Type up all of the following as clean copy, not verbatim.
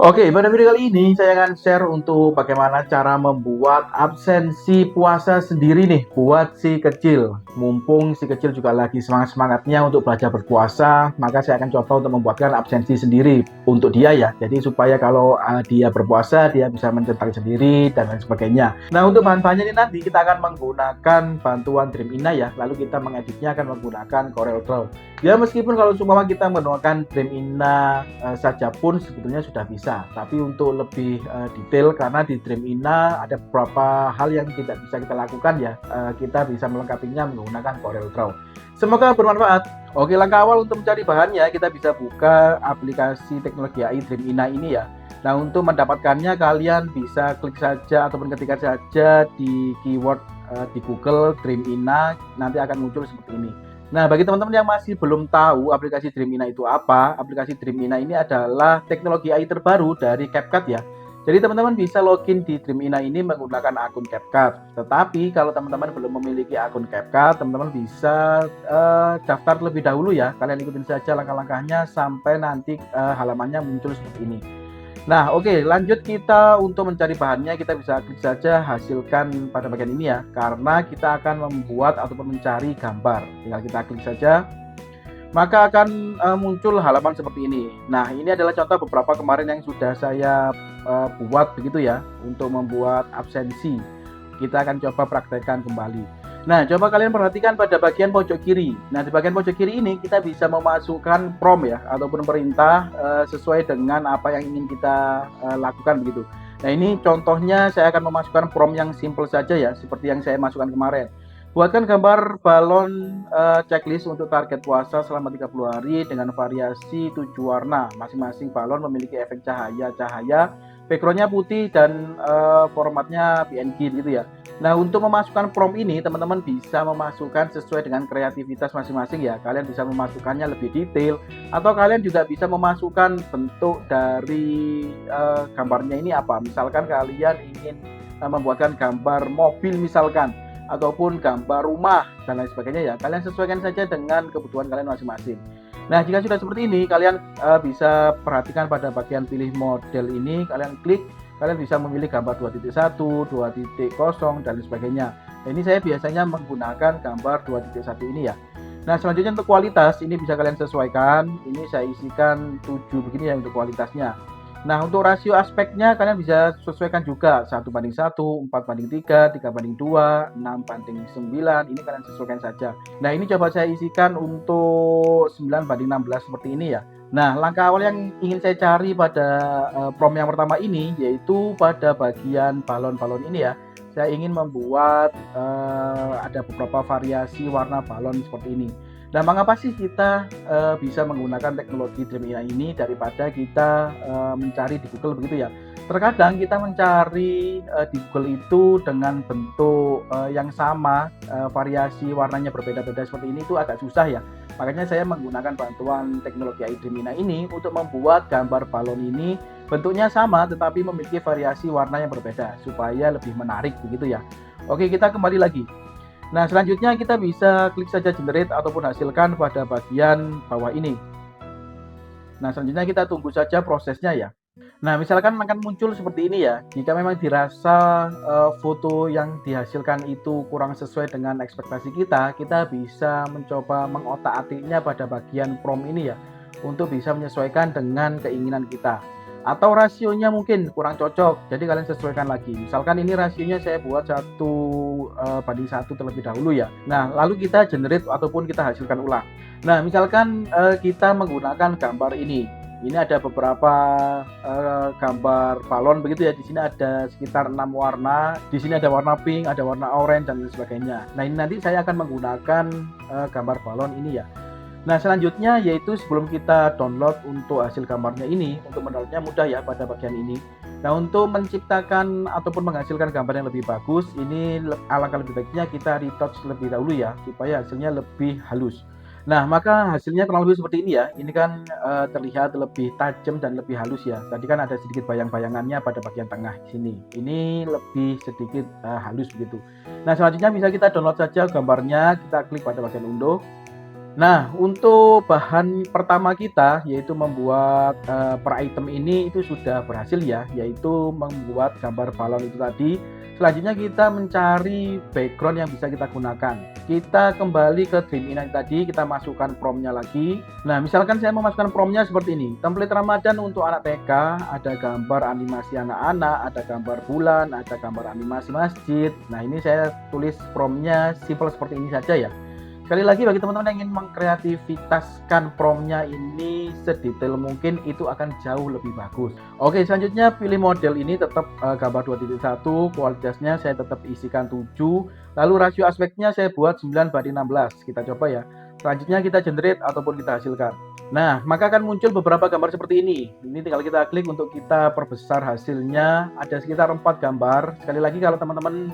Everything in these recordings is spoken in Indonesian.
Oke, pada video kali ini saya akan share untuk bagaimana cara membuat absensi puasa sendiri nih buat si kecil. Mumpung si kecil juga lagi semangat-semangatnya untuk belajar berpuasa, maka saya akan coba untuk membuatkan absensi sendiri untuk dia ya. Jadi supaya kalau dia berpuasa, dia bisa mencetak sendiri dan lain sebagainya. Nah, untuk bahan-bahannya ini nanti kita akan menggunakan bantuan Dreamina ya. Lalu kita mengeditnya akan menggunakan CorelDRAW. Ya meskipun kalau seumpama kita menggunakan Dreamina saja pun sebetulnya sudah bisa, tapi untuk lebih detail karena di Dreamina ada beberapa hal yang tidak bisa kita lakukan ya, kita bisa melengkapinya menggunakan CorelDRAW. Semoga bermanfaat. Oke, langkah awal untuk mencari bahannya kita bisa buka aplikasi teknologi AI Dreamina ini ya. Nah, untuk mendapatkannya kalian bisa klik saja ataupun ketikkan saja di keyword di Google Dreamina, nanti akan muncul seperti ini. Nah, bagi teman-teman yang masih belum tahu aplikasi Dreamina itu apa, aplikasi Dreamina ini adalah teknologi AI terbaru dari CapCut ya. Jadi teman-teman bisa login di Dreamina ini menggunakan akun CapCut. Tetapi kalau teman-teman belum memiliki akun CapCut, teman-teman bisa daftar terlebih dahulu ya. Kalian ikutin saja langkah-langkahnya sampai nanti halamannya muncul seperti ini. Nah, oke, lanjut kita untuk mencari bahannya, kita bisa klik saja hasilkan pada bagian ini ya, karena kita akan membuat ataupun mencari gambar. Tinggal kita klik saja, maka akan muncul halaman seperti ini. Nah, ini adalah contoh beberapa kemarin yang sudah saya buat begitu ya, untuk membuat absensi. Kita akan coba praktekkan kembali. Nah, coba kalian perhatikan pada bagian pojok kiri. Nah, di bagian pojok kiri ini kita bisa memasukkan prompt ya, ataupun perintah sesuai dengan apa yang ingin kita lakukan begitu. Nah, ini contohnya saya akan memasukkan prompt yang simple saja ya, seperti yang saya masukkan kemarin. Buatkan gambar balon checklist untuk target puasa selama 30 hari dengan variasi 7 warna. Masing-masing balon memiliki efek cahaya-cahaya, backgroundnya putih dan formatnya PNG gitu ya. Nah, untuk memasukkan prompt ini, teman-teman bisa memasukkan sesuai dengan kreativitas masing-masing ya. Kalian bisa memasukkannya lebih detail, atau kalian juga bisa memasukkan bentuk dari gambarnya ini apa. Misalkan kalian ingin membuatkan gambar mobil misalkan, ataupun gambar rumah, dan lain sebagainya ya. Kalian sesuaikan saja dengan kebutuhan kalian masing-masing. Nah, jika sudah seperti ini, kalian bisa perhatikan pada bagian pilih model ini, kalian klik. Kalian bisa memilih gambar 2.1, 2.0, dan lain sebagainya. Nah, ini saya biasanya menggunakan gambar 2.1 ini ya. Nah, selanjutnya untuk kualitas, ini bisa kalian sesuaikan. Ini saya isikan 7 begini ya untuk kualitasnya. Nah, untuk rasio aspeknya kalian bisa sesuaikan juga 1:1, 4:3, 3:2, 6:9. Ini kalian sesuaikan saja. Nah, ini coba saya isikan untuk 9:16 seperti ini ya. Nah, langkah awal yang ingin saya cari pada prompt yang pertama ini yaitu pada bagian balon-balon ini ya. Saya ingin membuat ada beberapa variasi warna balon seperti ini. Nah, mengapa sih kita bisa menggunakan teknologi Dreamina ini daripada kita mencari di Google begitu ya? Terkadang kita mencari di Google itu dengan bentuk yang sama, variasi warnanya berbeda-beda seperti ini itu agak susah ya. Makanya saya menggunakan bantuan teknologi AI Dreamina ini untuk membuat gambar balon ini bentuknya sama tetapi memiliki variasi warna yang berbeda supaya lebih menarik begitu ya. Oke, kita kembali lagi. Nah, selanjutnya kita bisa klik saja generate ataupun hasilkan pada bagian bawah ini. Nah, selanjutnya kita tunggu saja prosesnya ya. Nah, misalkan akan muncul seperti ini ya. Jika memang dirasa foto yang dihasilkan itu kurang sesuai dengan ekspektasi kita, kita bisa mencoba mengotak-atiknya pada bagian prompt ini ya, untuk bisa menyesuaikan dengan keinginan kita. Atau rasionya mungkin kurang cocok, jadi kalian sesuaikan lagi. Misalkan ini rasionya saya buat 1:1 terlebih dahulu ya. Nah, lalu kita generate ataupun kita hasilkan ulang. Nah, misalkan kita menggunakan gambar ini. Ini ada beberapa gambar balon begitu ya. Di sini ada sekitar 6 warna. Di sini ada warna pink, ada warna orange dan lain sebagainya. Nah, ini nanti saya akan menggunakan gambar balon ini ya. Nah, selanjutnya yaitu sebelum kita download untuk hasil gambarnya ini, untuk mendownloadnya mudah ya pada bagian ini. Nah, untuk menciptakan ataupun menghasilkan gambar yang lebih bagus, ini alangkah lebih baiknya kita retouch lebih dahulu ya, supaya hasilnya lebih halus. Nah, maka hasilnya kurang lebih seperti ini ya. Ini kan terlihat lebih tajam dan lebih halus ya. Tadi kan ada sedikit bayang-bayangannya pada bagian tengah sini. Ini lebih sedikit halus begitu. Nah, selanjutnya bisa kita download saja gambarnya. Kita klik pada bagian unduh. Nah, untuk bahan pertama kita yaitu membuat per item ini itu sudah berhasil ya, yaitu membuat gambar balon itu tadi. Selanjutnya kita mencari background yang bisa kita gunakan. Kita kembali ke Dream Ina tadi, kita masukkan prompt-nya lagi. Nah, misalkan saya memasukkan prompt-nya seperti ini. Template Ramadan untuk anak TK, ada gambar animasi anak-anak, ada gambar bulan, ada gambar animasi masjid. Nah, ini saya tulis prompt-nya simple seperti ini saja ya. Sekali lagi bagi teman-teman yang ingin mengkreativitaskan prompt-nya ini sedetail mungkin, itu akan jauh lebih bagus. Oke, selanjutnya pilih model ini tetap gambar 2.1, kualitasnya saya tetap isikan 7, lalu rasio aspeknya saya buat 9:16. Kita coba ya. Selanjutnya kita generate ataupun kita hasilkan. Nah, maka akan muncul beberapa gambar seperti ini. Ini tinggal kita klik untuk kita perbesar hasilnya. Ada sekitar 4 gambar. Sekali lagi kalau teman-teman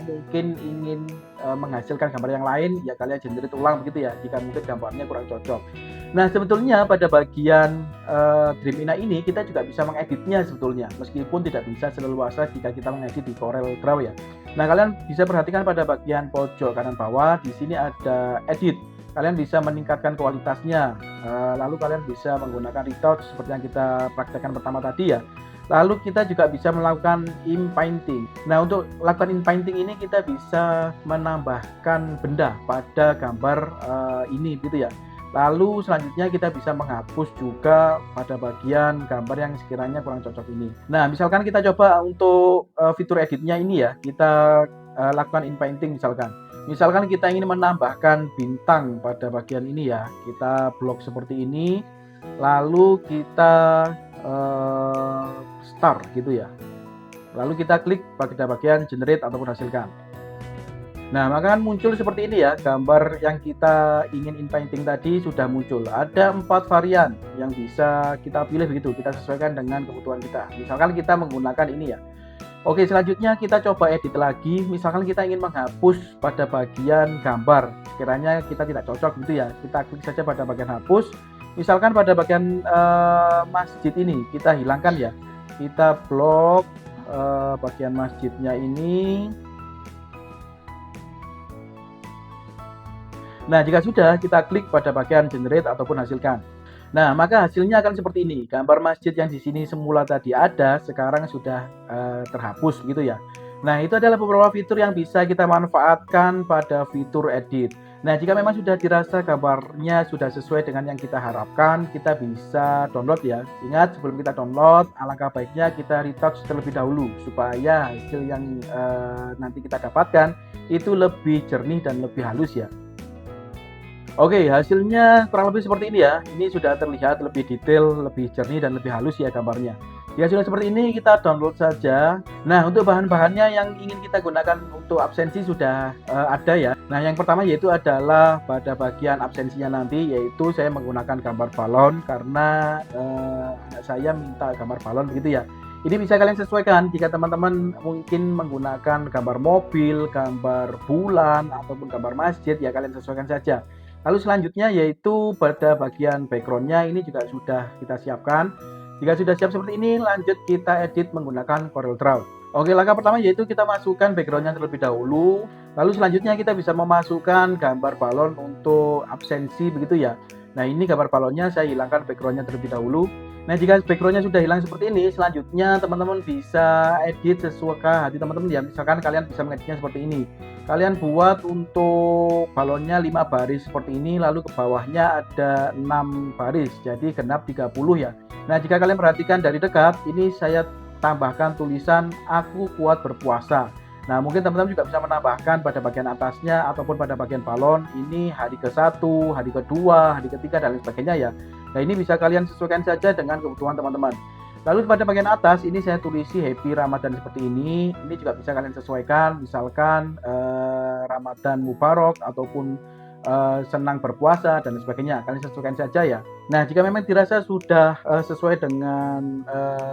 mungkin ingin menghasilkan gambar yang lain, ya kalian generate ulang begitu ya, jika mungkin gambarnya kurang cocok. Nah, sebetulnya pada bagian Dream Ina ini kita juga bisa mengeditnya sebetulnya, meskipun tidak bisa seleluasa jika kita mengedit di Corel Draw ya. Nah, kalian bisa perhatikan pada bagian pojok kanan bawah, di sini ada edit. Kalian bisa meningkatkan kualitasnya, lalu kalian bisa menggunakan retouch seperti yang kita praktekkan pertama tadi ya. Lalu kita juga bisa melakukan inpainting. Nah, untuk melakukan inpainting ini kita bisa menambahkan benda pada gambar ini gitu ya. Lalu selanjutnya kita bisa menghapus juga pada bagian gambar yang sekiranya kurang cocok ini. Nah, misalkan kita coba untuk fitur editnya ini ya, kita lakukan inpainting misalkan. Misalkan kita ingin menambahkan bintang pada bagian ini ya, kita blok seperti ini, lalu kita start gitu ya. Lalu kita klik pada bagian generate ataupun hasilkan. Nah, maka kan muncul seperti ini ya, gambar yang kita ingin inpainting tadi sudah muncul. Ada 4 varian yang bisa kita pilih begitu, kita sesuaikan dengan kebutuhan kita. Misalkan kita menggunakan ini ya. Oke, selanjutnya kita coba edit lagi. Misalkan kita ingin menghapus pada bagian gambar, sekiranya kita tidak cocok gitu ya, kita klik saja pada bagian hapus. Misalkan pada bagian masjid ini kita hilangkan ya, kita blok bagian masjidnya ini. Nah, jika sudah, kita klik pada bagian generate ataupun hasilkan. Nah, maka hasilnya akan seperti ini. Gambar masjid yang di sini semula tadi ada, sekarang sudah terhapus gitu ya. Nah, itu adalah beberapa fitur yang bisa kita manfaatkan pada fitur edit. Nah, jika memang sudah dirasa gambarnya sudah sesuai dengan yang kita harapkan, kita bisa download ya. Ingat, sebelum kita download, alangkah baiknya kita retouch terlebih dahulu supaya hasil yang nanti kita dapatkan itu lebih jernih dan lebih halus ya. Oke, hasilnya kurang lebih seperti ini ya. Ini sudah terlihat lebih detail, lebih jernih, dan lebih halus ya gambarnya. Jika sudah seperti ini, kita download saja. Nah, untuk bahan-bahannya yang ingin kita gunakan untuk absensi sudah ada ya. Nah, yang pertama yaitu adalah pada bagian absensinya nanti, yaitu saya menggunakan gambar balon karena anak saya minta gambar balon begitu ya. Ini bisa kalian sesuaikan jika teman-teman mungkin menggunakan gambar mobil, gambar bulan, ataupun gambar masjid, ya kalian sesuaikan saja. Lalu selanjutnya yaitu pada bagian background-nya ini juga sudah kita siapkan. Jika sudah siap seperti ini, lanjut kita edit menggunakan Corel Draw. Oke, langkah pertama yaitu kita masukkan background-nya terlebih dahulu. Lalu selanjutnya kita bisa memasukkan gambar balon untuk absensi begitu ya. Nah, ini gambar balonnya saya hilangkan background-nya terlebih dahulu. Nah, jika background-nya sudah hilang seperti ini, selanjutnya teman-teman bisa edit sesuai hati teman-teman ya. Misalkan kalian bisa mengeditnya seperti ini. Kalian buat untuk balonnya 5 baris seperti ini, lalu ke bawahnya ada 6 baris, jadi genap 30 ya. Nah, jika kalian perhatikan dari dekat, ini saya tambahkan tulisan "Aku kuat berpuasa". Nah, mungkin teman-teman juga bisa menambahkan pada bagian atasnya ataupun pada bagian balon ini hari ke-1, hari ke-2, hari ke-3, dan lain sebagainya ya. Nah, ini bisa kalian sesuaikan saja dengan kebutuhan teman-teman. Lalu pada bagian atas ini saya tulisi Happy Ramadan seperti ini. Ini juga bisa kalian sesuaikan, misalkan Ramadan Mubarak ataupun senang berpuasa dan sebagainya. Kalian sesuaikan saja ya. Nah, jika memang dirasa sudah sesuai dengan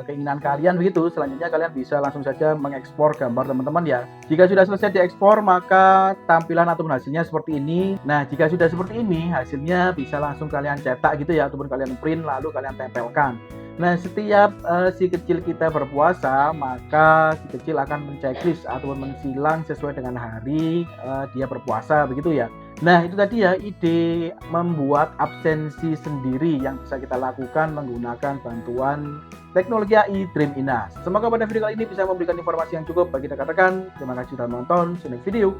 keinginan kalian begitu, selanjutnya kalian bisa langsung saja mengekspor gambar teman-teman ya. Jika sudah selesai diekspor, maka tampilan ataupun hasilnya seperti ini. Nah, jika sudah seperti ini, hasilnya bisa langsung kalian cetak gitu ya, ataupun kalian print lalu kalian tempelkan. Nah, setiap si kecil kita berpuasa, maka si kecil akan menceklis ataupun mensilang sesuai dengan hari dia berpuasa begitu ya. Nah, itu tadi ya ide membuat absensi sendiri yang bisa kita lakukan menggunakan bantuan teknologi AI Dream Inas. Semoga pada video kali ini bisa memberikan informasi yang cukup bagi rekan-rekan. Terima kasih sudah menonton. See you next video.